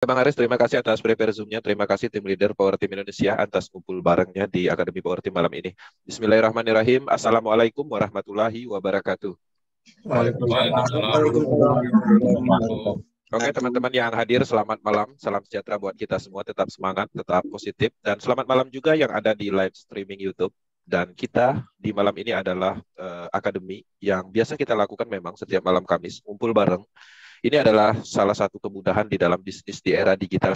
Bang Aris, terima kasih atas prepare Zoom-nya. Terima kasih tim leader Power Team Indonesia atas kumpul barengnya di Akademi Power Team malam ini. Bismillahirrahmanirrahim. Assalamualaikum warahmatullahi wabarakatuh. Waalaikumsalam Waalaikumsalam warahmatullahi warahmatullahi wabarakatuh. wabarakatuh. Oke, teman-teman yang hadir, selamat malam. Salam sejahtera buat kita semua. Tetap semangat, tetap positif. Dan selamat malam juga yang ada di live streaming YouTube. Dan kita di malam ini adalah akademi yang biasa kita lakukan memang setiap malam Kamis, kumpul bareng. Ini adalah salah satu kemudahan di dalam bisnis di era digital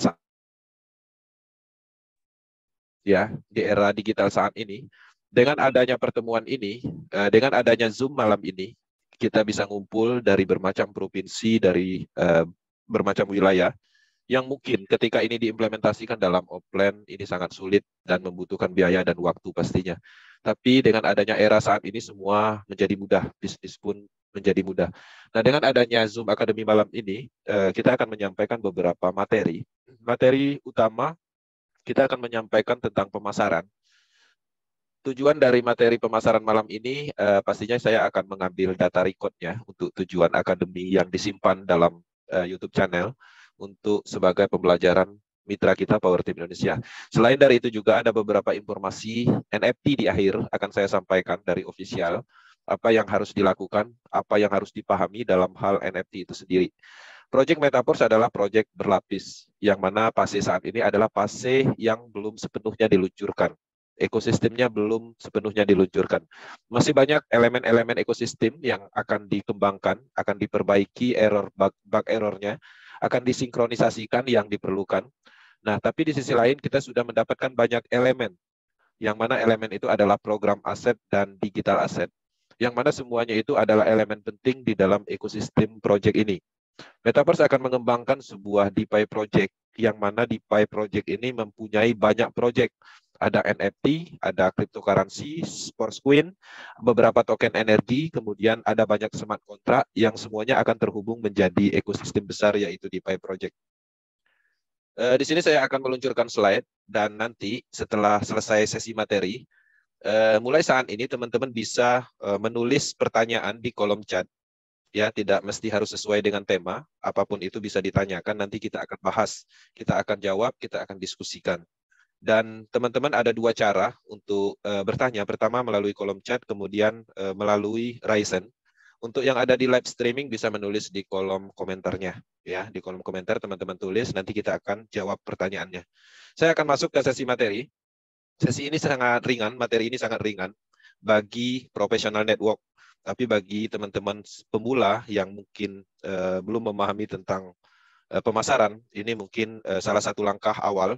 di era digital saat ini. Dengan adanya pertemuan ini, dengan adanya Zoom malam ini, kita bisa ngumpul dari bermacam provinsi, dari bermacam wilayah, yang mungkin ketika ini diimplementasikan dalam offline, ini sangat sulit dan membutuhkan biaya dan waktu pastinya. Tapi dengan adanya era saat ini, semua menjadi mudah, bisnis pun menjadi mudah. Nah, dengan adanya Zoom Academy malam ini, kita akan menyampaikan beberapa materi. Materi utama, kita akan menyampaikan tentang pemasaran. Tujuan dari materi pemasaran malam ini, pastinya saya akan mengambil data recordnya untuk tujuan akademi yang disimpan dalam YouTube channel untuk sebagai pembelajaran mitra kita Power Team Indonesia. Selain dari itu juga ada beberapa informasi NFT di akhir akan saya sampaikan dari official, apa yang harus dilakukan, apa yang harus dipahami dalam hal NFT itu sendiri. Project Metaverse adalah project berlapis, yang mana fase saat ini adalah fase yang belum sepenuhnya diluncurkan. Ekosistemnya belum sepenuhnya diluncurkan. Masih banyak elemen-elemen ekosistem yang akan dikembangkan, akan diperbaiki bug errornya, akan disinkronisasikan yang diperlukan. Nah, tapi di sisi lain kita sudah mendapatkan banyak elemen, yang mana elemen itu adalah program aset dan digital aset, yang mana semuanya itu adalah elemen penting di dalam ekosistem project ini. Metaverse akan mengembangkan sebuah DeFi project, yang mana DeFi project ini mempunyai banyak project. Ada NFT, ada cryptocurrency, sports coin, beberapa token energi, kemudian ada banyak smart contract yang semuanya akan terhubung menjadi ekosistem besar yaitu DeFi project. Di sini saya akan meluncurkan slide dan nanti setelah selesai sesi materi, mulai saat ini teman-teman bisa menulis pertanyaan di kolom chat. Ya, tidak mesti harus sesuai dengan tema, apapun itu bisa ditanyakan, nanti kita akan bahas, kita akan jawab, kita akan diskusikan. Dan teman-teman ada dua cara untuk bertanya, pertama melalui kolom chat, kemudian melalui Ryzen. Untuk yang ada di live streaming bisa menulis di kolom komentarnya. Ya, di kolom komentar teman-teman tulis, nanti kita akan jawab pertanyaannya. Saya akan masuk ke sesi materi. Sesi ini sangat ringan, materi ini sangat ringan bagi profesional network. Tapi bagi teman-teman pemula yang mungkin belum memahami tentang pemasaran, ini mungkin salah satu langkah awal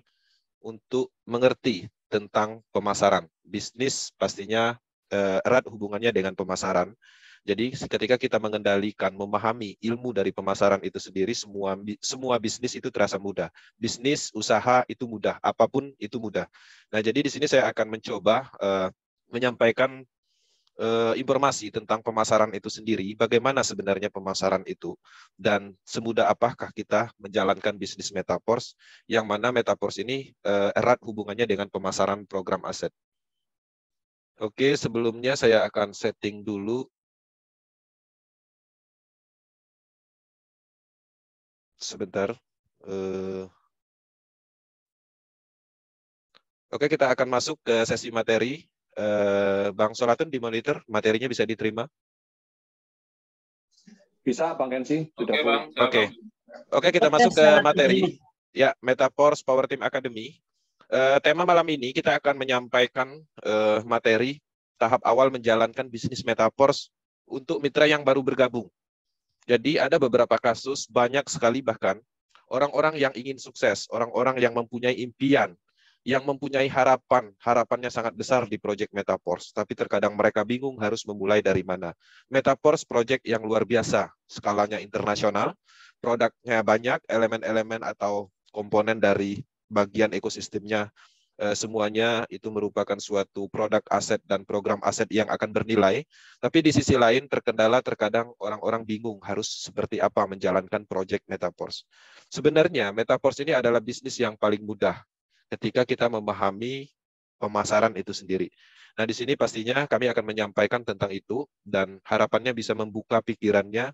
untuk mengerti tentang pemasaran. Bisnis pastinya erat hubungannya dengan pemasaran. Jadi ketika kita mengendalikan, memahami ilmu dari pemasaran itu sendiri, semua bisnis itu terasa mudah. Bisnis, usaha itu mudah, apapun itu mudah. Nah, jadi di sini saya akan mencoba menyampaikan informasi tentang pemasaran itu sendiri, bagaimana sebenarnya pemasaran itu, dan semudah apakah kita menjalankan bisnis Metaverse, yang mana Metaverse ini erat hubungannya dengan pemasaran program aset. Oke, sebelumnya saya akan setting dulu. Sebentar. Oke, kita akan masuk ke sesi materi. Bang Solatun di monitor, materinya bisa diterima? Bisa, Bang Kensi. Oke, Bang. Oke. Oke, kita masuk ke materi. Ya, Metaverse Power Team Academy. Tema malam ini kita akan menyampaikan materi tahap awal menjalankan bisnis Metaverse untuk mitra yang baru bergabung. Jadi ada beberapa kasus, banyak sekali bahkan, orang-orang yang ingin sukses, orang-orang yang mempunyai impian, yang mempunyai harapannya sangat besar di proyek Metaverse, tapi terkadang mereka bingung harus memulai dari mana. Metaverse proyek yang luar biasa, skalanya internasional, produknya banyak, elemen-elemen atau komponen dari bagian ekosistemnya, semuanya itu merupakan suatu produk aset dan program aset yang akan bernilai. Tapi di sisi lain terkendala terkadang orang-orang bingung harus seperti apa menjalankan proyek Metaverse. Sebenarnya Metaverse ini adalah bisnis yang paling mudah ketika kita memahami pemasaran itu sendiri. Nah, di sini pastinya kami akan menyampaikan tentang itu dan harapannya bisa membuka pikirannya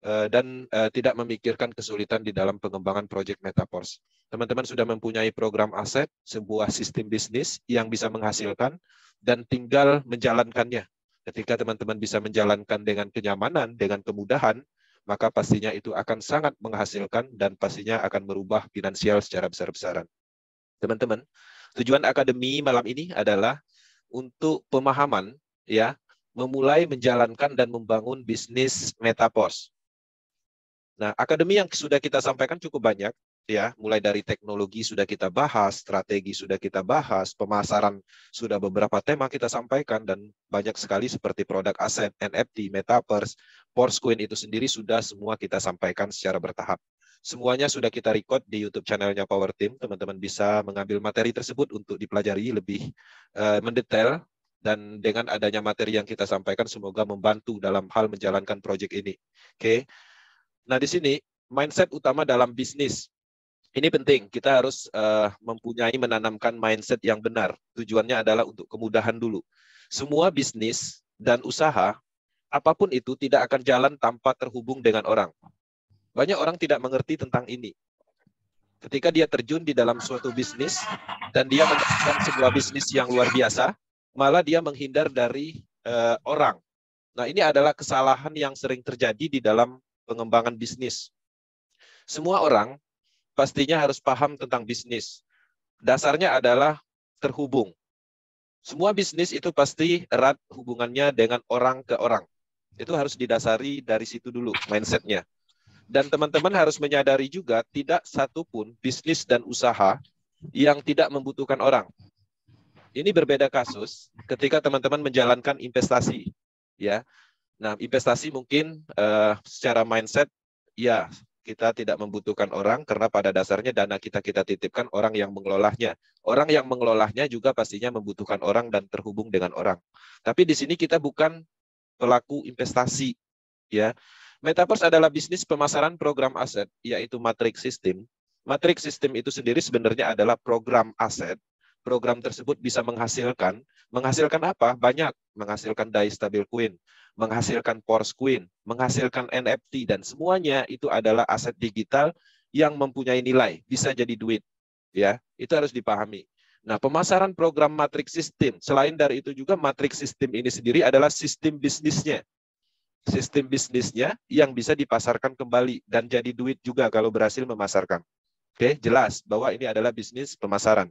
dan tidak memikirkan kesulitan di dalam pengembangan proyek Metaverse. Teman-teman sudah mempunyai program aset, sebuah sistem bisnis yang bisa menghasilkan dan tinggal menjalankannya. Ketika teman-teman bisa menjalankan dengan kenyamanan, dengan kemudahan, maka pastinya itu akan sangat menghasilkan dan pastinya akan merubah finansial secara besar-besaran. Teman-teman, tujuan akademi malam ini adalah untuk pemahaman, ya, memulai menjalankan dan membangun bisnis Metaverse. Nah, akademi yang sudah kita sampaikan cukup banyak, ya, mulai dari teknologi sudah kita bahas, strategi sudah kita bahas, pemasaran sudah beberapa tema kita sampaikan, dan banyak sekali seperti produk aset, NFT, Metaverse, Forcecoin itu sendiri sudah semua kita sampaikan secara bertahap. Semuanya sudah kita record di YouTube channelnya Power Team. Teman-teman bisa mengambil materi tersebut untuk dipelajari lebih mendetail, dan dengan adanya materi yang kita sampaikan semoga membantu dalam hal menjalankan proyek ini. Oke. Nah, di sini mindset utama dalam bisnis. Ini penting, kita harus menanamkan mindset yang benar. Tujuannya adalah untuk kemudahan dulu. Semua bisnis dan usaha, apapun itu tidak akan jalan tanpa terhubung dengan orang. Banyak orang tidak mengerti tentang ini. Ketika dia terjun di dalam suatu bisnis, dan dia melakukan sebuah bisnis yang luar biasa, malah dia menghindar dari orang. Nah, ini adalah kesalahan yang sering terjadi di dalam pengembangan bisnis. Semua orang pastinya harus paham tentang bisnis. Dasarnya adalah terhubung. Semua bisnis itu pasti erat hubungannya dengan orang ke orang. Itu harus didasari dari situ dulu mindsetnya. Dan teman-teman harus menyadari juga tidak satupun bisnis dan usaha yang tidak membutuhkan orang. Ini berbeda kasus ketika teman-teman menjalankan investasi, ya. Nah, investasi mungkin secara mindset, ya, kita tidak membutuhkan orang karena pada dasarnya dana kita titipkan orang yang mengelolanya. Orang yang mengelolanya juga pastinya membutuhkan orang dan terhubung dengan orang. Tapi di sini kita bukan pelaku investasi, ya. Metaverse adalah bisnis pemasaran program aset, yaitu matrix system. Matrix system itu sendiri sebenarnya adalah program aset. Program tersebut bisa menghasilkan apa? Banyak, menghasilkan DAI stablecoin, menghasilkan Forcecoin, menghasilkan NFT, dan semuanya itu adalah aset digital yang mempunyai nilai, bisa jadi duit, ya. Itu harus dipahami. Nah, pemasaran program matrix system, selain dari itu juga matrix system ini sendiri adalah sistem bisnisnya. Sistem bisnisnya yang bisa dipasarkan kembali dan jadi duit juga kalau berhasil memasarkan. Oke, jelas bahwa ini adalah bisnis pemasaran.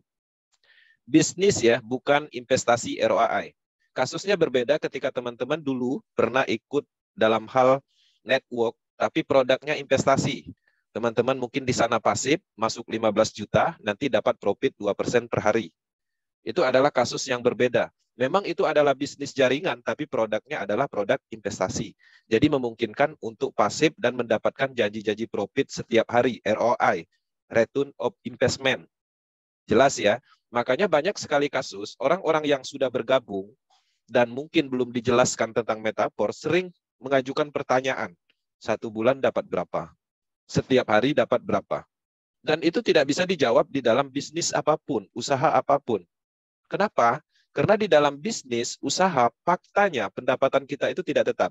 Bisnis, ya, bukan investasi ROI. Kasusnya berbeda ketika teman-teman dulu pernah ikut dalam hal network, tapi produknya investasi. Teman-teman mungkin di sana pasif, masuk 15 juta, nanti dapat profit 2% per hari. Itu adalah kasus yang berbeda. Memang itu adalah bisnis jaringan, tapi produknya adalah produk investasi. Jadi memungkinkan untuk pasif dan mendapatkan janji-janji profit setiap hari, ROI, Return of Investment. Jelas, ya? Makanya banyak sekali kasus orang-orang yang sudah bergabung dan mungkin belum dijelaskan tentang Metaverse sering mengajukan pertanyaan. 1 bulan dapat berapa? Setiap hari dapat berapa? Dan itu tidak bisa dijawab di dalam bisnis apapun, usaha apapun. Kenapa? Karena di dalam bisnis, usaha, faktanya pendapatan kita itu tidak tetap.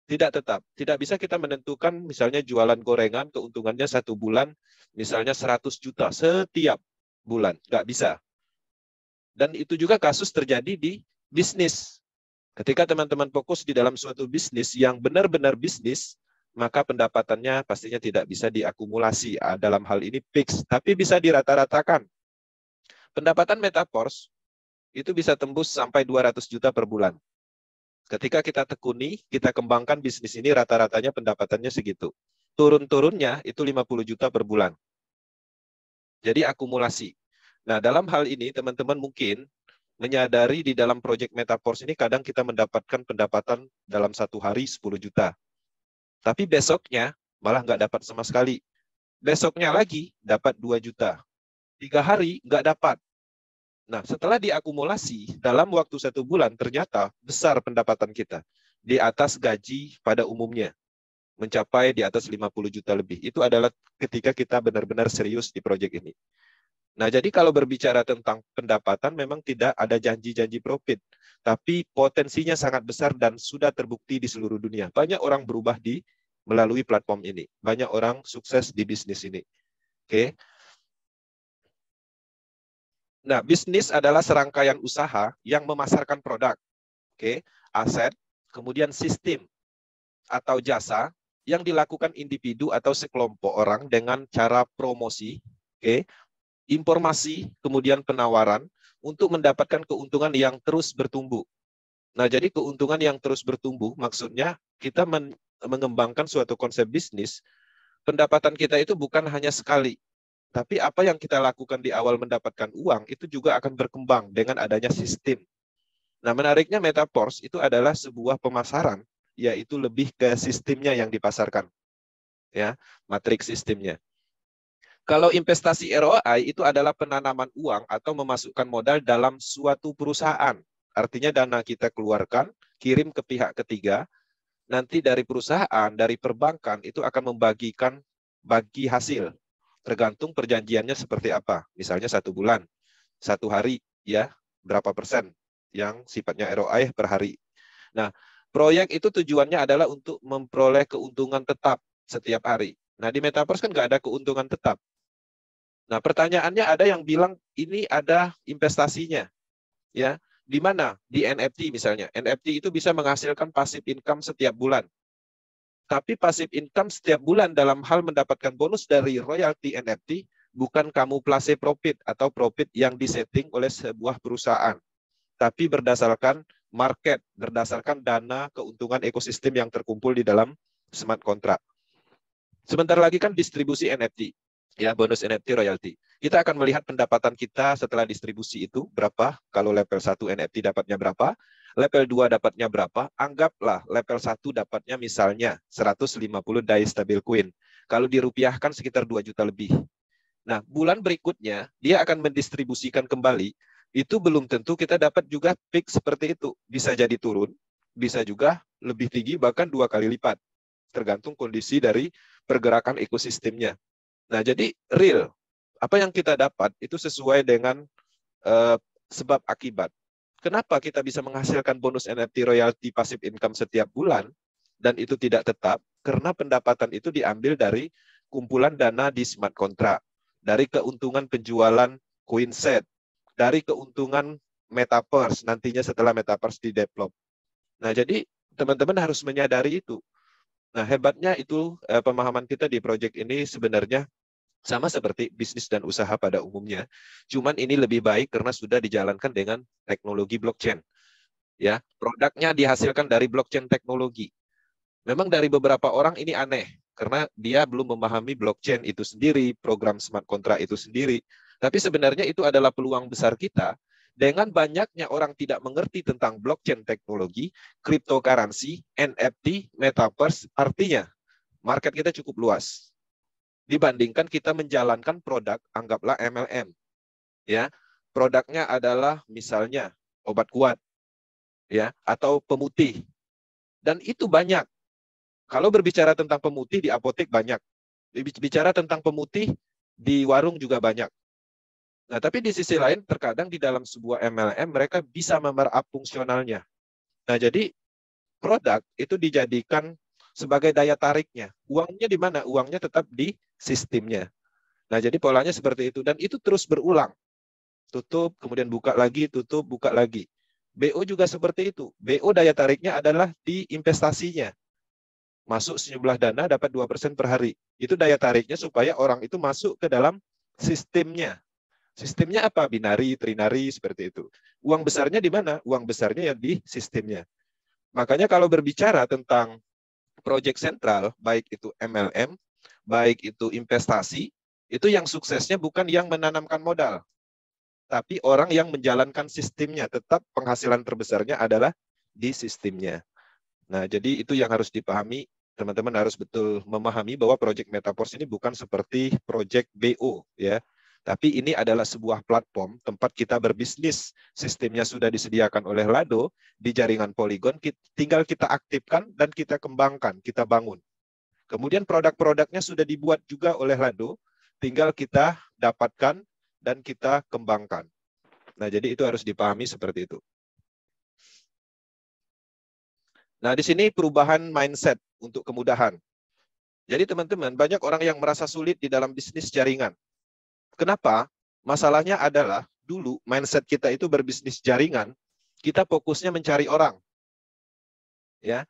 Tidak tetap. Tidak bisa kita menentukan misalnya jualan gorengan, keuntungannya 1 bulan, misalnya 100 juta setiap bulan. Nggak bisa. Dan itu juga kasus terjadi di bisnis. Ketika teman-teman fokus di dalam suatu bisnis yang benar-benar bisnis, maka pendapatannya pastinya tidak bisa diakumulasi. Dalam hal ini fix, tapi bisa dirata-ratakan. Pendapatan Metaverse itu bisa tembus sampai 200 juta per bulan. Ketika kita tekuni, kita kembangkan bisnis ini, rata-ratanya pendapatannya segitu. Turun-turunnya itu 50 juta per bulan. Jadi akumulasi. Nah, dalam hal ini teman-teman mungkin menyadari di dalam proyek Metaverse ini kadang kita mendapatkan pendapatan dalam 1 hari 10 juta. Tapi besoknya malah nggak dapat sama sekali. Besoknya lagi dapat 2 juta. 3 hari nggak dapat. Nah, setelah diakumulasi dalam waktu 1 bulan, ternyata besar pendapatan kita. Di atas gaji pada umumnya. Mencapai di atas 50 juta lebih. Itu adalah ketika kita benar-benar serius di proyek ini. Nah, jadi kalau berbicara tentang pendapatan, memang tidak ada janji-janji profit. Tapi potensinya sangat besar dan sudah terbukti di seluruh dunia. Banyak orang berubah di melalui platform ini. Banyak orang sukses di bisnis ini. Oke. Nah, bisnis adalah serangkaian usaha yang memasarkan produk, oke, aset, kemudian sistem atau jasa yang dilakukan individu atau sekelompok orang dengan cara promosi, oke, informasi, kemudian penawaran untuk mendapatkan keuntungan yang terus bertumbuh. Nah, jadi keuntungan yang terus bertumbuh maksudnya kita mengembangkan suatu konsep bisnis, pendapatan kita itu bukan hanya sekali, tapi apa yang kita lakukan di awal mendapatkan uang itu juga akan berkembang dengan adanya sistem. Nah, menariknya Metaverse itu adalah sebuah pemasaran, yaitu lebih ke sistemnya yang dipasarkan, ya, matriks sistemnya. Kalau investasi ROI itu adalah penanaman uang atau memasukkan modal dalam suatu perusahaan. Artinya dana kita keluarkan, kirim ke pihak ketiga, nanti dari perusahaan, dari perbankan itu akan membagikan bagi hasil. Tergantung perjanjiannya seperti apa. Misalnya 1 bulan, 1 hari, ya berapa persen yang sifatnya ROI per hari. Nah, proyek itu tujuannya adalah untuk memperoleh keuntungan tetap setiap hari. Nah, di Metaverse kan nggak ada keuntungan tetap. Nah, pertanyaannya ada yang bilang ini ada investasinya, ya. Di mana? Di NFT misalnya. NFT itu bisa menghasilkan passive income setiap bulan. Tapi passive income setiap bulan dalam hal mendapatkan bonus dari royalti NFT bukan kamu place profit atau profit yang disetting oleh sebuah perusahaan. Tapi berdasarkan market, berdasarkan dana keuntungan ekosistem yang terkumpul di dalam smart contract. Sebentar lagi kan distribusi NFT, ya bonus NFT royalti. Kita akan melihat pendapatan kita setelah distribusi itu berapa, kalau level 1 NFT dapatnya berapa, level 2 dapatnya berapa, anggaplah level 1 dapatnya misalnya 150 DAI stabil coin. Kalau dirupiahkan sekitar 2 juta lebih. Nah, bulan berikutnya dia akan mendistribusikan kembali, itu belum tentu kita dapat juga peak seperti itu. Bisa jadi turun, bisa juga lebih tinggi bahkan 2 kali lipat. Tergantung kondisi dari pergerakan ekosistemnya. Nah, jadi real, apa yang kita dapat itu sesuai dengan sebab akibat. Kenapa kita bisa menghasilkan bonus NFT royalty passive income setiap bulan dan itu tidak tetap? Karena pendapatan itu diambil dari kumpulan dana di smart contract, dari keuntungan penjualan coin set, dari keuntungan Metaverse nantinya setelah Metaverse di-develop. Nah, jadi teman-teman harus menyadari itu. Nah, hebatnya itu pemahaman kita di proyek ini sebenarnya sama seperti bisnis dan usaha pada umumnya. Cuman ini lebih baik karena sudah dijalankan dengan teknologi blockchain. Ya, produknya dihasilkan dari blockchain teknologi. Memang dari beberapa orang ini aneh karena dia belum memahami blockchain itu sendiri, program smart contract itu sendiri. Tapi sebenarnya itu adalah peluang besar kita. Dengan banyaknya orang tidak mengerti tentang blockchain teknologi, cryptocurrency, NFT, metaverse, artinya market kita cukup luas dibandingkan kita menjalankan produk, anggaplah MLM, ya, produknya adalah misalnya obat kuat, ya, atau pemutih, dan itu banyak. Kalau berbicara tentang pemutih di apotek banyak, bicara tentang pemutih di warung juga banyak. Nah, tapi di sisi lain terkadang di dalam sebuah MLM mereka bisa memerap fungsionalnya. Nah, jadi produk itu dijadikan sebagai daya tariknya. Uangnya di mana? Uangnya tetap di sistemnya. Nah, jadi polanya seperti itu. Dan itu terus berulang. Tutup, kemudian buka lagi, tutup, buka lagi. BO juga seperti itu. BO daya tariknya adalah di investasinya. Masuk sejumlah dana dapat 2% per hari. Itu daya tariknya supaya orang itu masuk ke dalam sistemnya. Sistemnya apa? Binari, trinari, seperti itu. Uang besarnya di mana? Uang besarnya yang di sistemnya. Makanya kalau berbicara tentang proyek sentral, baik itu MLM, baik itu investasi, itu yang suksesnya bukan yang menanamkan modal, tapi orang yang menjalankan sistemnya. Tetap penghasilan terbesarnya adalah di sistemnya. Nah, jadi itu yang harus dipahami. Teman-teman harus betul memahami bahwa proyek Metaverse ini bukan seperti proyek BO, ya. Tapi ini adalah sebuah platform tempat kita berbisnis. Sistemnya sudah disediakan oleh Lado di jaringan Polygon, tinggal kita aktifkan dan kita kembangkan, kita bangun. Kemudian produk-produknya sudah dibuat juga oleh Lado, tinggal kita dapatkan dan kita kembangkan. Nah, jadi itu harus dipahami seperti itu. Nah, di sini perubahan mindset untuk kemudahan. Jadi teman-teman, banyak orang yang merasa sulit di dalam bisnis jaringan. Kenapa? Masalahnya adalah dulu mindset kita itu berbisnis jaringan, kita fokusnya mencari orang. Ya,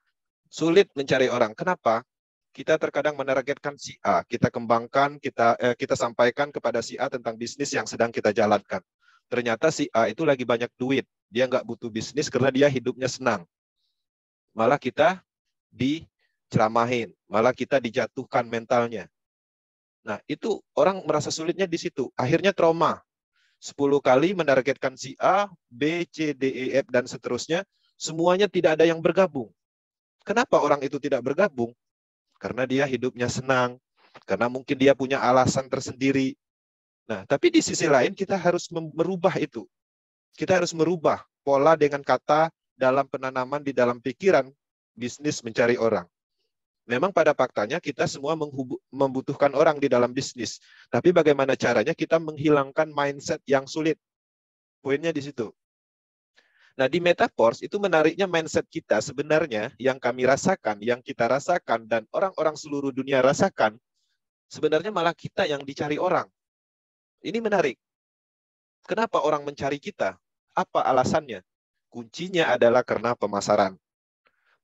sulit mencari orang. Kenapa? Kita terkadang menargetkan si A, kita kembangkan, kita sampaikan kepada si A tentang bisnis yang sedang kita jalankan. Ternyata si A itu lagi banyak duit, dia nggak butuh bisnis karena dia hidupnya senang. Malah kita diceramahin, malah kita dijatuhkan mentalnya. Nah, itu orang merasa sulitnya di situ. Akhirnya trauma. 10 kali menargetkan si A, B, C, D, E, F, dan seterusnya, semuanya tidak ada yang bergabung. Kenapa orang itu tidak bergabung? Karena dia hidupnya senang, karena mungkin dia punya alasan tersendiri. Nah, tapi di sisi lain kita harus merubah itu. Kita harus merubah pola dengan kata dalam penanaman di dalam pikiran bisnis mencari orang. Memang pada faktanya kita semua membutuhkan orang di dalam bisnis. Tapi bagaimana caranya kita menghilangkan mindset yang sulit. Poinnya di situ. Nah, di Metaforce itu menariknya mindset kita sebenarnya yang kami rasakan, yang kita rasakan, dan orang-orang seluruh dunia rasakan, sebenarnya malah kita yang dicari orang. Ini menarik. Kenapa orang mencari kita? Apa alasannya? Kuncinya adalah karena pemasaran.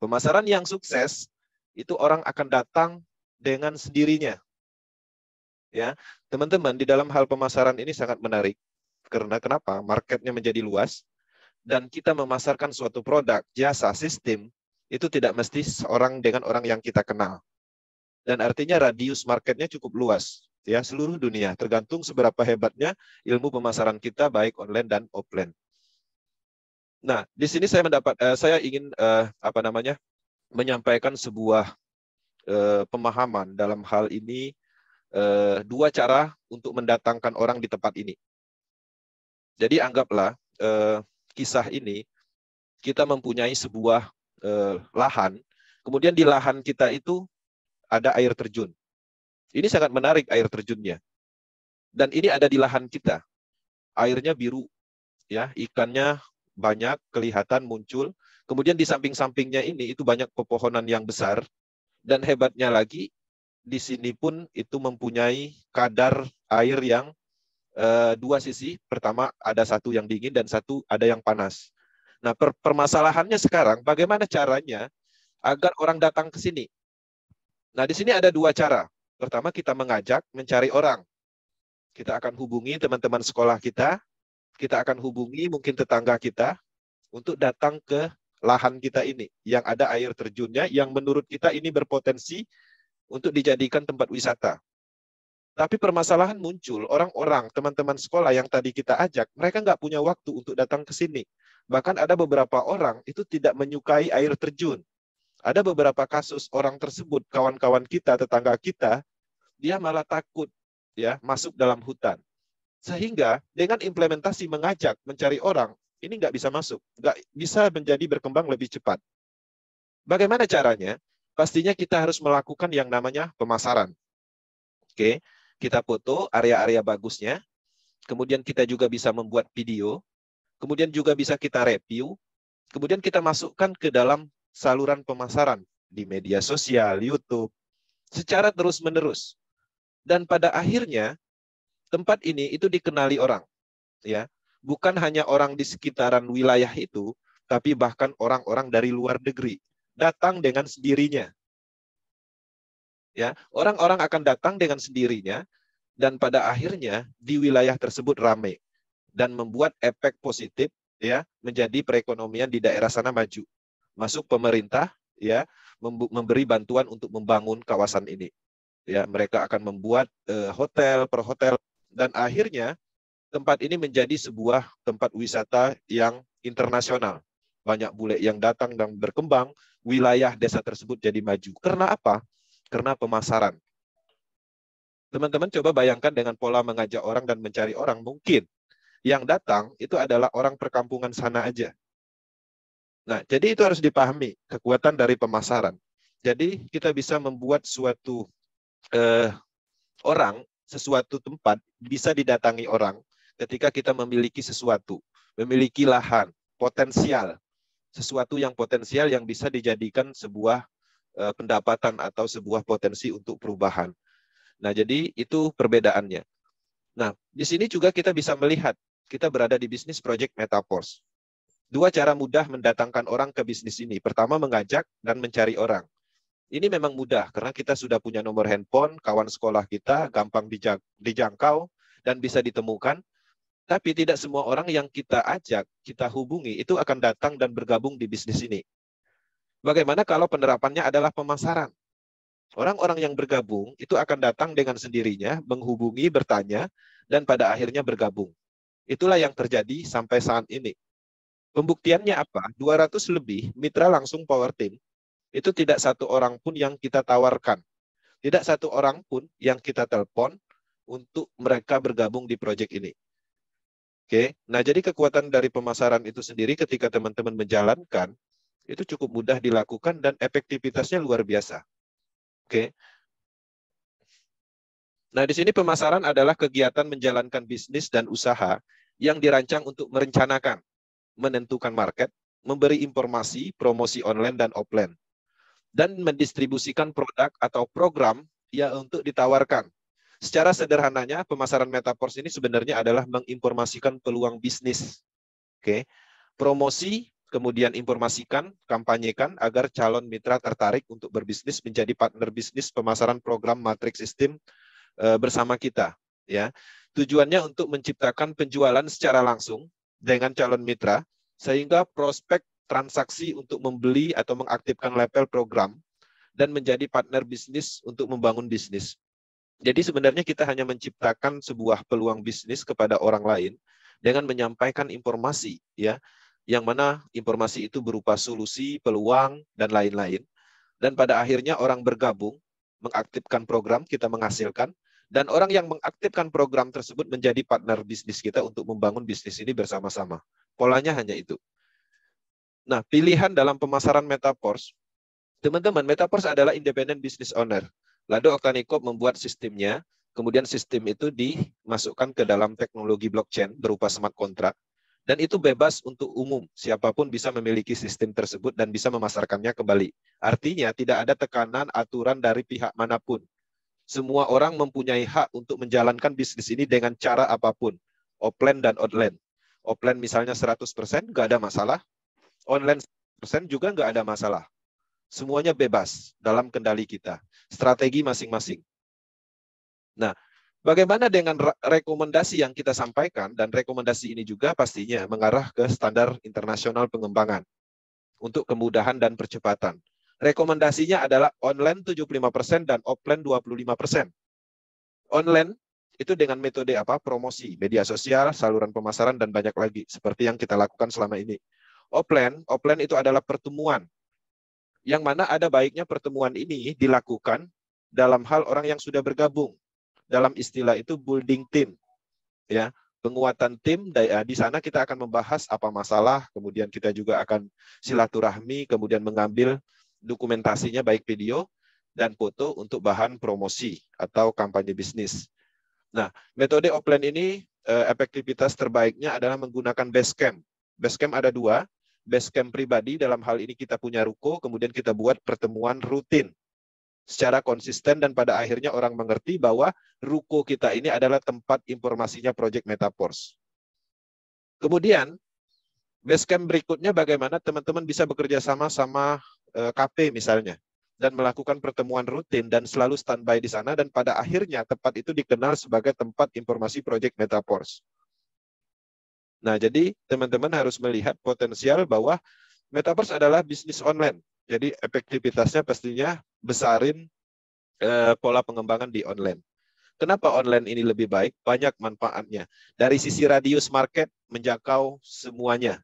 Pemasaran yang sukses, itu orang akan datang dengan sendirinya. Ya, teman-teman, di dalam hal pemasaran ini sangat menarik. Karena kenapa? Marketnya menjadi luas. Dan kita memasarkan suatu produk, jasa, sistem, itu tidak mesti seorang dengan orang yang kita kenal. Dan artinya radius marketnya cukup luas, ya, seluruh dunia, tergantung seberapa hebatnya ilmu pemasaran kita baik online dan offline. Nah, di sini saya ingin menyampaikan sebuah pemahaman dalam hal ini, dua cara untuk mendatangkan orang di tempat ini. Jadi anggaplah kisah ini, kita mempunyai sebuah lahan, kemudian di lahan kita itu ada air terjun. Ini sangat menarik air terjunnya. Dan ini ada di lahan kita. Airnya biru, ya, ikannya banyak, kelihatan muncul. Kemudian di samping-sampingnya ini itu banyak pepohonan yang besar. Dan hebatnya lagi, di sini pun itu mempunyai kadar air yang dua sisi. Pertama ada satu yang dingin dan satu ada yang panas. Nah, permasalahannya sekarang bagaimana caranya agar orang datang ke sini. Nah, di sini ada dua cara. Pertama, kita mengajak, mencari orang. Kita akan hubungi teman-teman sekolah kita akan hubungi mungkin tetangga kita untuk datang ke lahan kita ini yang ada air terjunnya, yang menurut kita ini berpotensi untuk dijadikan tempat wisata. Tapi permasalahan muncul, orang-orang, teman-teman sekolah yang tadi kita ajak, mereka nggak punya waktu untuk datang ke sini. Bahkan ada beberapa orang itu tidak menyukai air terjun. Ada beberapa kasus orang tersebut, kawan-kawan kita, tetangga kita, dia malah takut ya masuk dalam hutan. Sehingga dengan implementasi mengajak, mencari orang, ini nggak bisa masuk. Nggak bisa menjadi berkembang lebih cepat. Bagaimana caranya? Pastinya kita harus melakukan yang namanya pemasaran. Oke. Kita foto area-area bagusnya, kemudian kita juga bisa membuat video, kemudian juga bisa kita review, kemudian kita masukkan ke dalam saluran pemasaran di media sosial, YouTube, secara terus-menerus. Dan pada akhirnya, tempat ini itu dikenali orang. Ya, bukan hanya orang di sekitaran wilayah itu, tapi bahkan orang-orang dari luar negeri datang dengan sendirinya. Ya, orang-orang akan datang dengan sendirinya dan pada akhirnya di wilayah tersebut ramai dan membuat efek positif ya, menjadi perekonomian di daerah sana maju. Masuk pemerintah ya, memberi bantuan untuk membangun kawasan ini. Ya, mereka akan membuat hotel per hotel dan akhirnya tempat ini menjadi sebuah tempat wisata yang internasional. Banyak bule yang datang dan berkembang, wilayah desa tersebut jadi maju. Karena apa? Karena pemasaran. Teman-teman coba bayangkan dengan pola mengajak orang dan mencari orang. Mungkin yang datang itu adalah orang perkampungan sana aja. Nah, jadi itu harus dipahami, kekuatan dari pemasaran. Jadi kita bisa membuat suatu orang, sesuatu tempat bisa didatangi orang ketika kita memiliki sesuatu, memiliki lahan, potensial, sesuatu yang potensial yang bisa dijadikan sebuah pendapatan atau sebuah potensi untuk perubahan. Nah, jadi itu perbedaannya. Nah, di sini juga kita bisa melihat kita berada di bisnis project Metaforce. Dua cara mudah mendatangkan orang ke bisnis ini. Pertama, mengajak dan mencari orang. Ini memang mudah karena kita sudah punya nomor handphone, kawan sekolah kita, gampang dijangkau dan bisa ditemukan. Tapi tidak semua orang yang kita ajak, kita hubungi, itu akan datang dan bergabung di bisnis ini. Bagaimana kalau penerapannya adalah pemasaran? Orang-orang yang bergabung itu akan datang dengan sendirinya, menghubungi, bertanya, dan pada akhirnya bergabung. Itulah yang terjadi sampai saat ini. Pembuktiannya apa? 200 lebih mitra langsung Power Team, itu tidak satu orang pun yang kita tawarkan. Tidak satu orang pun yang kita telepon untuk mereka bergabung di proyek ini. Oke, nah jadi kekuatan dari pemasaran itu sendiri ketika teman-teman menjalankan, itu cukup mudah dilakukan dan efektivitasnya luar biasa. Oke. Nah, di sini pemasaran adalah kegiatan menjalankan bisnis dan usaha yang dirancang untuk merencanakan, menentukan market, memberi informasi, promosi online dan offline, dan mendistribusikan produk atau program yang untuk ditawarkan. Secara sederhananya, pemasaran Metaforce ini sebenarnya adalah menginformasikan peluang bisnis. Oke. Promosi, kemudian informasikan, kampanyekan agar calon mitra tertarik untuk berbisnis menjadi partner bisnis pemasaran program Matrix System bersama kita. Ya, tujuannya untuk menciptakan penjualan secara langsung dengan calon mitra, sehingga prospek transaksi untuk membeli atau mengaktifkan level program dan menjadi partner bisnis untuk membangun bisnis. Jadi sebenarnya kita hanya menciptakan sebuah peluang bisnis kepada orang lain dengan menyampaikan informasi, ya, yang mana informasi itu berupa solusi, peluang, dan lain-lain. Dan pada akhirnya orang bergabung, mengaktifkan program, kita menghasilkan, dan orang yang mengaktifkan program tersebut menjadi partner bisnis kita untuk membangun bisnis ini bersama-sama. Polanya hanya itu. Nah, pilihan dalam pemasaran Metaforce, teman-teman, Metaforce adalah independent business owner. Lado Octanicop membuat sistemnya, kemudian sistem itu dimasukkan ke dalam teknologi blockchain berupa smart contract, dan itu bebas untuk umum. Siapapun bisa memiliki sistem tersebut dan bisa memasarkannya kembali. Artinya tidak ada tekanan aturan dari pihak manapun. Semua orang mempunyai hak untuk menjalankan bisnis ini dengan cara apapun, offline dan online. Offline misalnya 100%, nggak ada masalah. Online 100% juga nggak ada masalah. Semuanya bebas dalam kendali kita. Strategi masing-masing. Nah, bagaimana dengan rekomendasi yang kita sampaikan, dan rekomendasi ini juga pastinya mengarah ke standar internasional pengembangan untuk kemudahan dan percepatan. Rekomendasinya adalah online 75% dan offline 25%. Online itu dengan metode apa? Promosi, media sosial, saluran pemasaran, dan banyak lagi seperti yang kita lakukan selama ini. Offline itu adalah pertemuan, yang mana ada baiknya pertemuan ini dilakukan dalam hal orang yang sudah bergabung. Dalam istilah itu building team, ya, penguatan tim. Di sana kita akan membahas apa masalah, kemudian kita juga akan silaturahmi, kemudian mengambil dokumentasinya baik video dan foto untuk bahan promosi atau kampanye bisnis. Nah, metode offline ini efektivitas terbaiknya adalah menggunakan Basecamp. Basecamp ada dua. Basecamp pribadi, dalam hal ini kita punya ruko, kemudian kita buat pertemuan rutin secara konsisten, dan pada akhirnya orang mengerti bahwa ruko kita ini adalah tempat informasinya Project Metaforce. Kemudian, Basecamp berikutnya bagaimana teman-teman bisa bekerja sama kafe misalnya, dan melakukan pertemuan rutin dan selalu standby di sana, dan pada akhirnya tempat itu dikenal sebagai tempat informasi Project Metaforce. Nah, jadi teman-teman harus melihat potensial bahwa Metaverse adalah bisnis online. Jadi efektivitasnya pastinya besarin pola pengembangan di online. Kenapa online ini lebih baik? Banyak manfaatnya. Dari sisi radius market, menjangkau semuanya.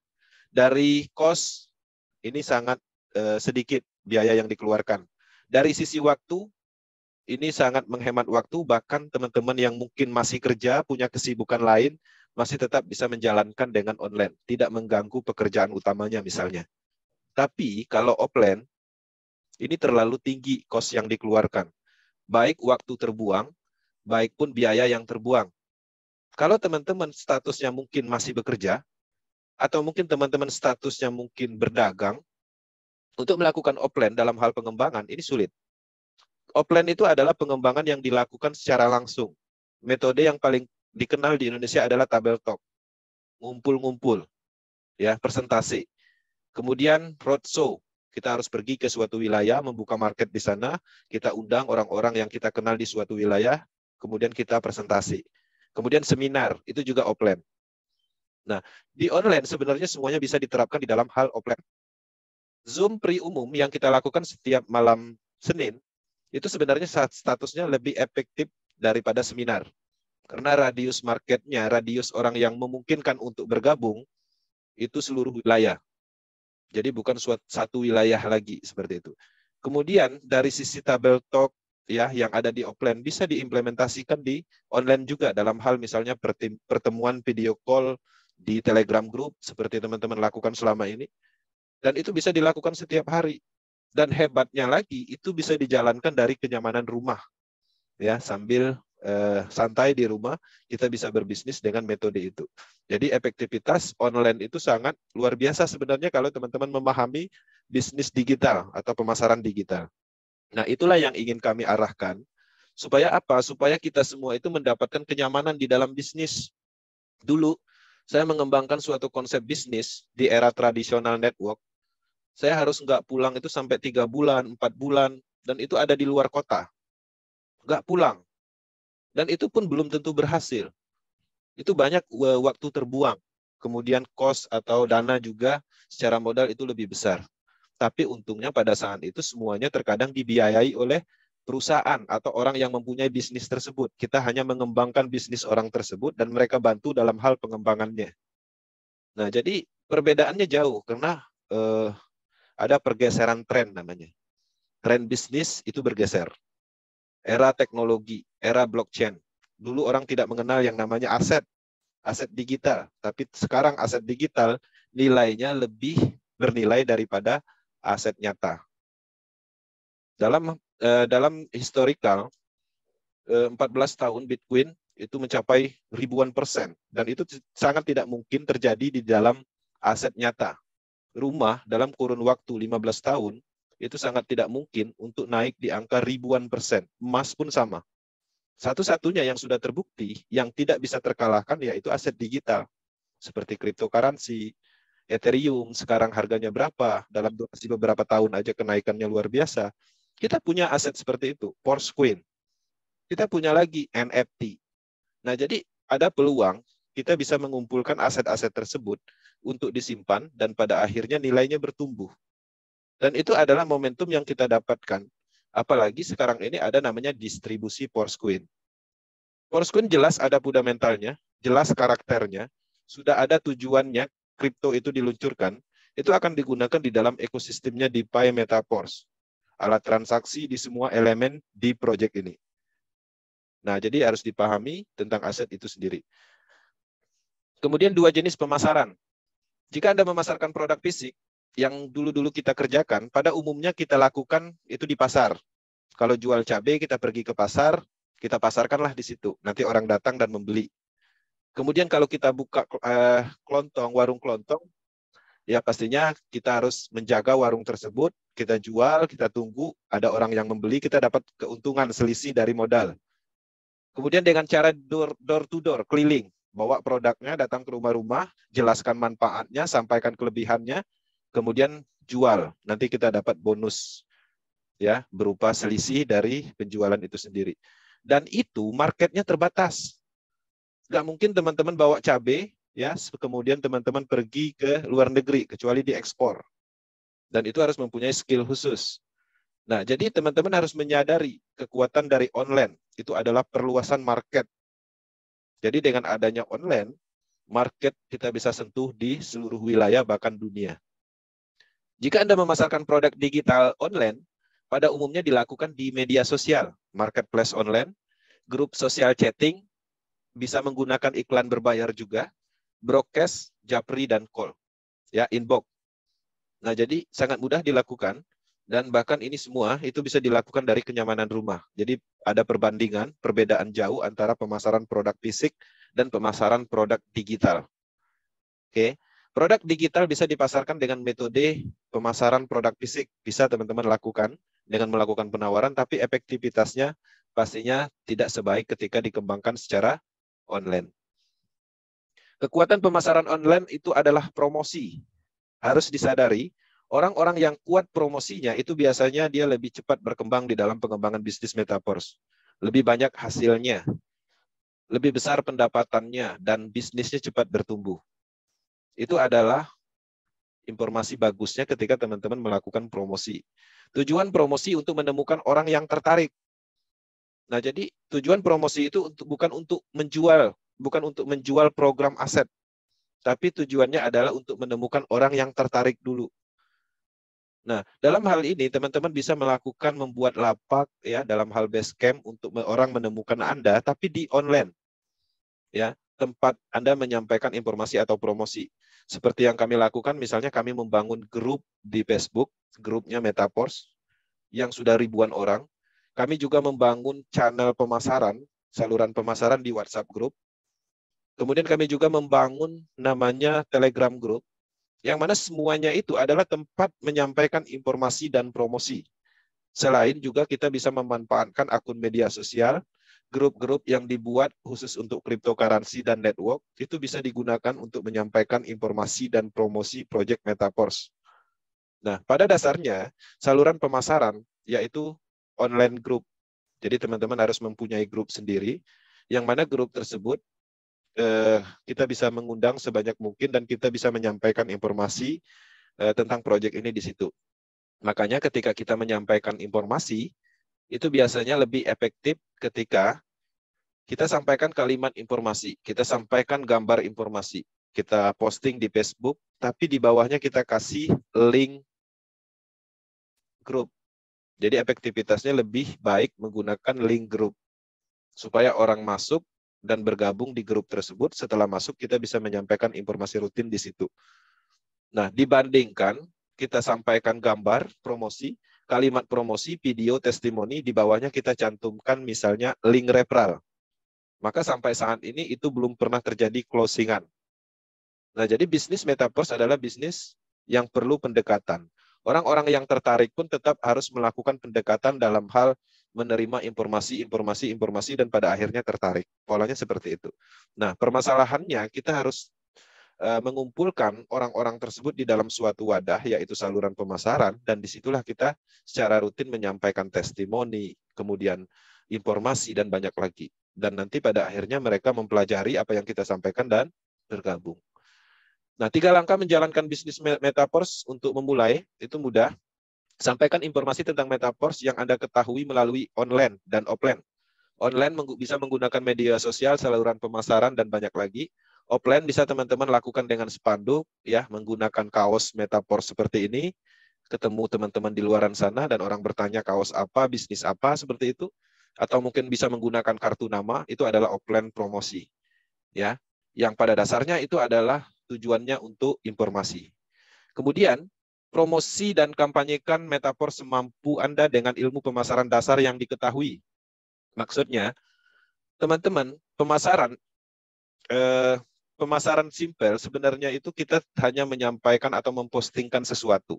Dari cost, ini sangat sedikit biaya yang dikeluarkan. Dari sisi waktu, ini sangat menghemat waktu, bahkan teman-teman yang mungkin masih kerja, punya kesibukan lain, masih tetap bisa menjalankan dengan online, tidak mengganggu pekerjaan utamanya misalnya. Tapi kalau offline, ini terlalu tinggi cost yang dikeluarkan. Baik waktu terbuang, baik pun biaya yang terbuang. Kalau teman-teman statusnya mungkin masih bekerja, atau mungkin teman-teman statusnya mungkin berdagang, Untuk melakukan offline dalam hal pengembangan, ini sulit. Offline itu adalah pengembangan yang dilakukan secara langsung. Metode yang paling dikenal di Indonesia adalah tabel talk. Ngumpul-ngumpul, ya, presentasi. Kemudian roadshow. Kita harus pergi ke suatu wilayah, membuka market di sana, kita undang orang-orang yang kita kenal di suatu wilayah, kemudian kita presentasi. Kemudian seminar, itu juga offline. Nah, di online sebenarnya semuanya bisa diterapkan di dalam hal offline. Zoom pre-umum yang kita lakukan setiap malam Senin, itu sebenarnya statusnya lebih efektif daripada seminar. Karena radius marketnya, radius orang yang memungkinkan untuk bergabung, itu seluruh wilayah. Jadi bukan satu wilayah lagi seperti itu. Kemudian dari sisi tabel talk ya yang ada di offline bisa diimplementasikan di online juga dalam hal misalnya pertemuan video call di Telegram group seperti teman-teman lakukan selama ini. Dan itu bisa dilakukan setiap hari. Dan hebatnya lagi itu bisa dijalankan dari kenyamanan rumah. Ya, sambil santai di rumah, kita bisa berbisnis dengan metode itu. Jadi efektivitas online itu sangat luar biasa sebenarnya kalau teman-teman memahami bisnis digital atau pemasaran digital. Nah, itulah yang ingin kami arahkan. Supaya apa? Supaya kita semua itu mendapatkan kenyamanan di dalam bisnis. Dulu, saya mengembangkan suatu konsep bisnis di era tradisional network. Saya harus nggak pulang itu sampai 3 bulan, 4 bulan, dan itu ada di luar kota. Nggak pulang. Dan itu pun belum tentu berhasil. Itu banyak waktu terbuang. Kemudian cost atau dana juga secara modal itu lebih besar. Tapi untungnya pada saat itu semuanya terkadang dibiayai oleh perusahaan atau orang yang mempunyai bisnis tersebut. Kita hanya mengembangkan bisnis orang tersebut dan mereka bantu dalam hal pengembangannya. Nah, jadi perbedaannya jauh karena ada pergeseran tren namanya. Tren bisnis itu bergeser. Era teknologi, era blockchain. Dulu orang tidak mengenal yang namanya aset digital. Tapi sekarang aset digital nilainya lebih bernilai daripada aset nyata. Dalam historical, 14 tahun Bitcoin itu mencapai ribuan persen. Dan itu sangat tidak mungkin terjadi di dalam aset nyata. Rumah dalam kurun waktu 15 tahun, itu sangat tidak mungkin untuk naik di angka ribuan persen. Emas pun sama. Satu-satunya yang sudah terbukti, yang tidak bisa terkalahkan, yaitu aset digital. Seperti cryptocurrency, Ethereum, sekarang harganya berapa, dalam durasi beberapa tahun aja kenaikannya luar biasa. Kita punya aset seperti itu, Porsche. Kita punya lagi NFT. Nah, jadi ada peluang kita bisa mengumpulkan aset-aset tersebut untuk disimpan, dan pada akhirnya nilainya bertumbuh. Dan itu adalah momentum yang kita dapatkan. Apalagi sekarang ini ada namanya distribusi Porsche. Porsche jelas ada fundamentalnya, jelas karakternya, sudah ada tujuannya, kripto itu diluncurkan, itu akan digunakan di dalam ekosistemnya DeFi Metaverse. Alat transaksi di semua elemen di proyek ini. Nah, jadi harus dipahami tentang aset itu sendiri. Kemudian dua jenis pemasaran. Jika Anda memasarkan produk fisik, yang dulu-dulu kita kerjakan, pada umumnya kita lakukan itu di pasar. Kalau jual cabai, kita pergi ke pasar, kita pasarkanlah di situ. Nanti orang datang dan membeli. Kemudian kalau kita buka kelontong, warung kelontong, ya pastinya kita harus menjaga warung tersebut, kita jual, kita tunggu, ada orang yang membeli, kita dapat keuntungan selisih dari modal. Kemudian dengan cara door to door, keliling, bawa produknya, datang ke rumah-rumah, jelaskan manfaatnya, sampaikan kelebihannya, kemudian jual. Nanti kita dapat bonus ya berupa selisih dari penjualan itu sendiri. Dan itu marketnya terbatas. Nggak mungkin teman-teman bawa cabai, ya, kemudian teman-teman pergi ke luar negeri, kecuali diekspor. Dan itu harus mempunyai skill khusus. Nah, jadi teman-teman harus menyadari kekuatan dari online. Itu adalah perluasan market. Jadi dengan adanya online, market kita bisa sentuh di seluruh wilayah, bahkan dunia. Jika Anda memasarkan produk digital online, pada umumnya dilakukan di media sosial, marketplace online, grup sosial chatting, bisa menggunakan iklan berbayar juga, broadcast, japri, dan call, ya, inbox. Nah, jadi sangat mudah dilakukan, dan bahkan ini semua itu bisa dilakukan dari kenyamanan rumah. Jadi ada perbandingan, perbedaan jauh antara pemasaran produk fisik dan pemasaran produk digital. Oke. Produk digital bisa dipasarkan dengan metode pemasaran produk fisik. Bisa teman-teman lakukan dengan melakukan penawaran, tapi efektivitasnya pastinya tidak sebaik ketika dikembangkan secara online. Kekuatan pemasaran online itu adalah promosi. Harus disadari, orang-orang yang kuat promosinya itu biasanya dia lebih cepat berkembang di dalam pengembangan bisnis metaverse. Lebih banyak hasilnya, lebih besar pendapatannya, dan bisnisnya cepat bertumbuh. Itu adalah informasi bagusnya ketika teman-teman melakukan promosi. Tujuan promosi untuk menemukan orang yang tertarik. Nah, jadi tujuan promosi itu bukan untuk menjual program aset, tapi tujuannya adalah untuk menemukan orang yang tertarik dulu. Nah, dalam hal ini teman-teman bisa melakukan membuat lapak ya dalam hal Basecamp untuk orang menemukan Anda, tapi di online. Ya, tempat Anda menyampaikan informasi atau promosi. Seperti yang kami lakukan, misalnya kami membangun grup di Facebook, grupnya Metaverse, yang sudah ribuan orang. Kami juga membangun channel pemasaran, saluran pemasaran di WhatsApp Group. Kemudian kami juga membangun namanya Telegram Group, yang mana semuanya itu adalah tempat menyampaikan informasi dan promosi. Selain juga kita bisa memanfaatkan akun media sosial, grup-grup yang dibuat khusus untuk cryptocurrency dan network, itu bisa digunakan untuk menyampaikan informasi dan promosi proyek Metaverse. Nah, pada dasarnya, saluran pemasaran yaitu online group. Jadi teman-teman harus mempunyai grup sendiri, yang mana grup tersebut kita bisa mengundang sebanyak mungkin dan kita bisa menyampaikan informasi tentang proyek ini di situ. Makanya ketika kita menyampaikan informasi, itu biasanya lebih efektif ketika kita sampaikan kalimat informasi, kita sampaikan gambar informasi, kita posting di Facebook, tapi di bawahnya kita kasih link grup. Jadi efektivitasnya lebih baik menggunakan link grup, supaya orang masuk dan bergabung di grup tersebut. Setelah masuk, kita bisa menyampaikan informasi rutin di situ. Nah, dibandingkan kita sampaikan gambar promosi, kalimat promosi, video, testimoni, di bawahnya kita cantumkan misalnya link referral. Maka sampai saat ini itu belum pernah terjadi closingan. Nah, jadi bisnis Metaverse adalah bisnis yang perlu pendekatan. Orang-orang yang tertarik pun tetap harus melakukan pendekatan dalam hal menerima informasi, dan pada akhirnya tertarik. Polanya seperti itu. Nah, permasalahannya kita harus mengumpulkan orang-orang tersebut di dalam suatu wadah, yaitu saluran pemasaran, dan disitulah kita secara rutin menyampaikan testimoni, kemudian informasi, dan banyak lagi. Dan nanti pada akhirnya mereka mempelajari apa yang kita sampaikan dan bergabung. Nah, 3 langkah menjalankan bisnis Metaverse untuk memulai, itu mudah. Sampaikan informasi tentang Metaverse yang Anda ketahui melalui online dan offline. Online bisa menggunakan media sosial, saluran pemasaran, dan banyak lagi. Offline bisa teman-teman lakukan dengan spanduk, ya, menggunakan kaos Metaverse seperti ini. Ketemu teman-teman di luaran sana dan orang bertanya kaos apa, bisnis apa, seperti itu. Atau mungkin bisa menggunakan kartu nama, itu adalah offline promosi. Ya, yang pada dasarnya itu adalah tujuannya untuk informasi. Kemudian, promosi dan kampanyekan Metaverse semampu Anda dengan ilmu pemasaran dasar yang diketahui. Maksudnya, teman-teman, pemasaran simpel sebenarnya itu kita hanya menyampaikan atau mempostingkan sesuatu.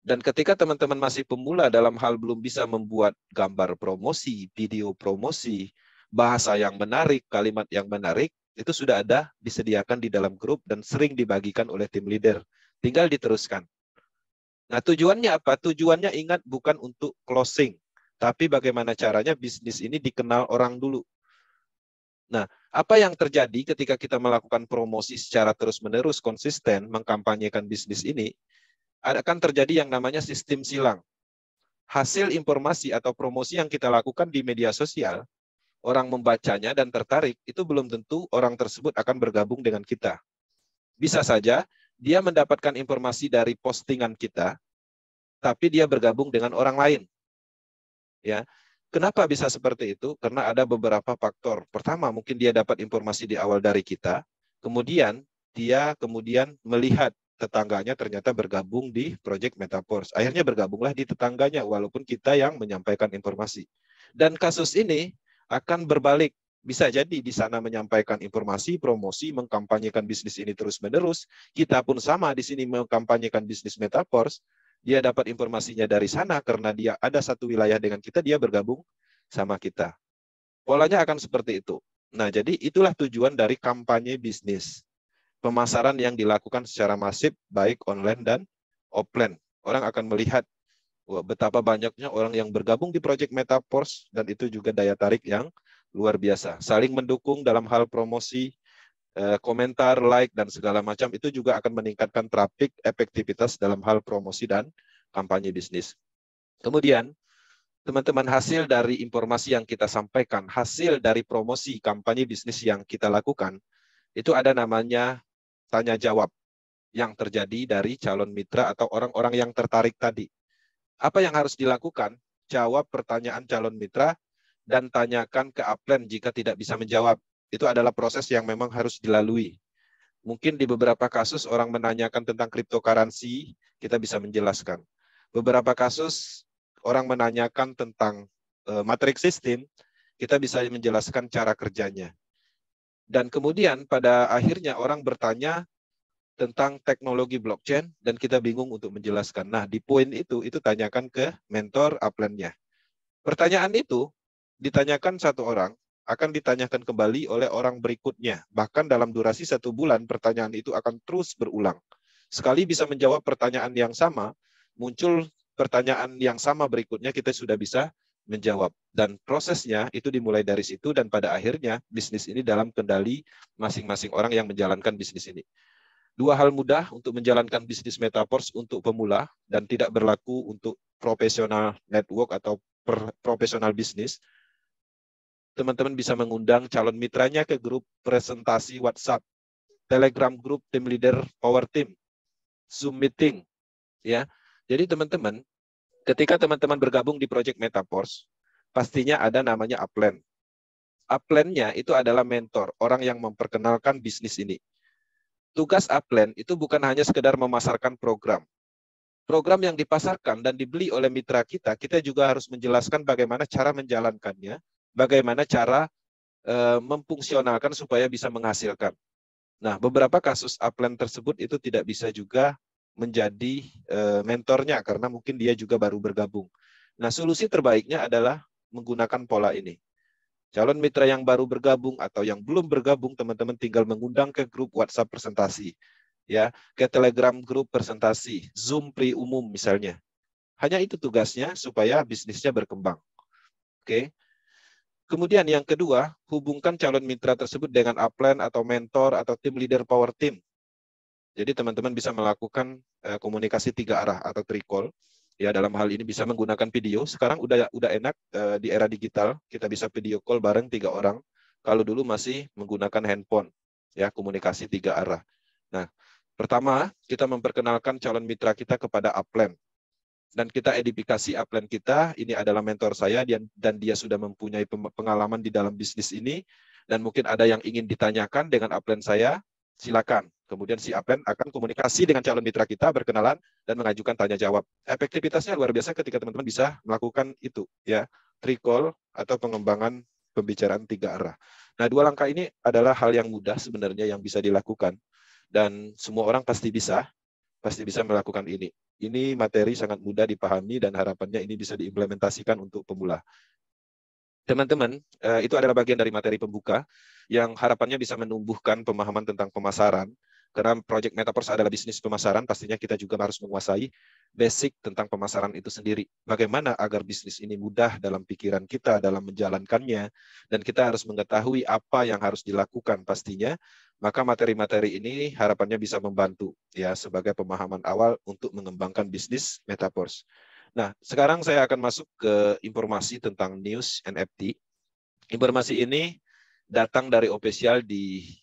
Dan ketika teman-teman masih pemula dalam hal belum bisa membuat gambar promosi, video promosi, bahasa yang menarik, kalimat yang menarik, itu sudah ada disediakan di dalam grup dan sering dibagikan oleh tim leader. Tinggal diteruskan. Nah, tujuannya apa? Tujuannya ingat bukan untuk closing, tapi bagaimana caranya bisnis ini dikenal orang dulu. Nah, apa yang terjadi ketika kita melakukan promosi secara terus-menerus konsisten mengkampanyekan bisnis ini, akan terjadi yang namanya sistem silang. Hasil informasi atau promosi yang kita lakukan di media sosial, orang membacanya dan tertarik, itu belum tentu orang tersebut akan bergabung dengan kita. Bisa saja dia mendapatkan informasi dari postingan kita, tapi dia bergabung dengan orang lain. Ya, kenapa bisa seperti itu? Karena ada beberapa faktor. Pertama, mungkin dia dapat informasi di awal dari kita, kemudian dia melihat tetangganya ternyata bergabung di proyek Metaverse. Akhirnya bergabunglah di tetangganya, walaupun kita yang menyampaikan informasi. Dan kasus ini akan berbalik. bisa jadi di sana menyampaikan informasi, promosi, mengkampanyekan bisnis ini terus-menerus. Kita pun sama di sini mengkampanyekan bisnis Metaverse. Dia dapat informasinya dari sana karena dia ada satu wilayah dengan kita, dia bergabung sama kita. Polanya akan seperti itu. Nah, jadi itulah tujuan dari kampanye bisnis. Pemasaran yang dilakukan secara masif, baik online dan offline. Orang akan melihat betapa banyaknya orang yang bergabung di Project Metaverse, dan itu juga daya tarik yang luar biasa. Saling mendukung dalam hal promosi, komentar, like, dan segala macam, itu juga akan meningkatkan traffic, efektivitas dalam hal promosi dan kampanye bisnis. Kemudian, teman-teman, hasil dari informasi yang kita sampaikan, hasil dari promosi kampanye bisnis yang kita lakukan, itu ada namanya tanya jawab yang terjadi dari calon mitra atau orang-orang yang tertarik tadi. Apa yang harus dilakukan? Jawab pertanyaan calon mitra dan tanyakan ke upline jika tidak bisa menjawab. Itu adalah proses yang memang harus dilalui. Mungkin di beberapa kasus orang menanyakan tentang cryptocurrency, kita bisa menjelaskan. Beberapa kasus orang menanyakan tentang matrix system, kita bisa menjelaskan cara kerjanya. Dan kemudian pada akhirnya orang bertanya tentang teknologi blockchain dan kita bingung untuk menjelaskan. Nah, di poin itu tanyakan ke mentor upline-nya. Pertanyaan itu ditanyakan satu orang, akan ditanyakan kembali oleh orang berikutnya. Bahkan dalam durasi 1 bulan, pertanyaan itu akan terus berulang. Sekali bisa menjawab pertanyaan yang sama, muncul pertanyaan yang sama berikutnya, kita sudah bisa menjawab. Dan prosesnya itu dimulai dari situ, dan pada akhirnya bisnis ini dalam kendali masing-masing orang yang menjalankan bisnis ini. 2 hal mudah untuk menjalankan bisnis Metaverse untuk pemula dan tidak berlaku untuk profesional network atau profesional bisnis. Teman-teman bisa mengundang calon mitranya ke grup presentasi WhatsApp, Telegram grup tim leader Power Team, Zoom meeting, ya. Jadi teman-teman, ketika teman-teman bergabung di Project Metaverse, pastinya ada namanya upline. Upline-nya itu adalah mentor, orang yang memperkenalkan bisnis ini. Tugas upline itu bukan hanya sekedar memasarkan program. Program yang dipasarkan dan dibeli oleh mitra kita, kita juga harus menjelaskan bagaimana cara menjalankannya, bagaimana cara memfungsionalkan supaya bisa menghasilkan. Nah, beberapa kasus upline tersebut itu tidak bisa juga menjadi mentornya karena mungkin dia juga baru bergabung. Nah, solusi terbaiknya adalah menggunakan pola ini. Calon mitra yang baru bergabung atau yang belum bergabung, teman-teman tinggal mengundang ke grup WhatsApp presentasi, ya, ke Telegram grup presentasi, Zoom pre-umum misalnya. Hanya itu tugasnya supaya bisnisnya berkembang. Oke. Kemudian yang kedua, hubungkan calon mitra tersebut dengan upline atau mentor atau tim leader Power Team. Jadi teman-teman bisa melakukan komunikasi 3 arah atau tricall. Ya, dalam hal ini bisa menggunakan video. Sekarang udah enak di era digital, kita bisa video call bareng 3 orang. Kalau dulu masih menggunakan handphone, ya, komunikasi 3 arah. Nah, pertama kita memperkenalkan calon mitra kita kepada upline. Dan kita edifikasi upline kita, ini adalah mentor saya dan dia sudah mempunyai pengalaman di dalam bisnis ini, dan mungkin ada yang ingin ditanyakan dengan upline saya, silakan. Kemudian si upline akan komunikasi dengan calon mitra kita, berkenalan, dan mengajukan tanya jawab. Efektivitasnya luar biasa ketika teman-teman bisa melakukan itu, ya, tricall atau pengembangan pembicaraan 3 arah. Nah, 2 langkah ini adalah hal yang mudah sebenarnya yang bisa dilakukan, dan semua orang pasti bisa melakukan ini. Ini materi sangat mudah dipahami dan harapannya ini bisa diimplementasikan untuk pemula. Teman-teman, itu adalah bagian dari materi pembuka yang harapannya bisa menumbuhkan pemahaman tentang pemasaran. Karena Project Metaverse adalah bisnis pemasaran, pastinya kita juga harus menguasai basic tentang pemasaran itu sendiri. Bagaimana agar bisnis ini mudah dalam pikiran kita dalam menjalankannya, dan kita harus mengetahui apa yang harus dilakukan pastinya. Maka materi-materi ini harapannya bisa membantu ya sebagai pemahaman awal untuk mengembangkan bisnis Metaverse. Nah, sekarang saya akan masuk ke informasi tentang news NFT. Informasi ini datang dari official di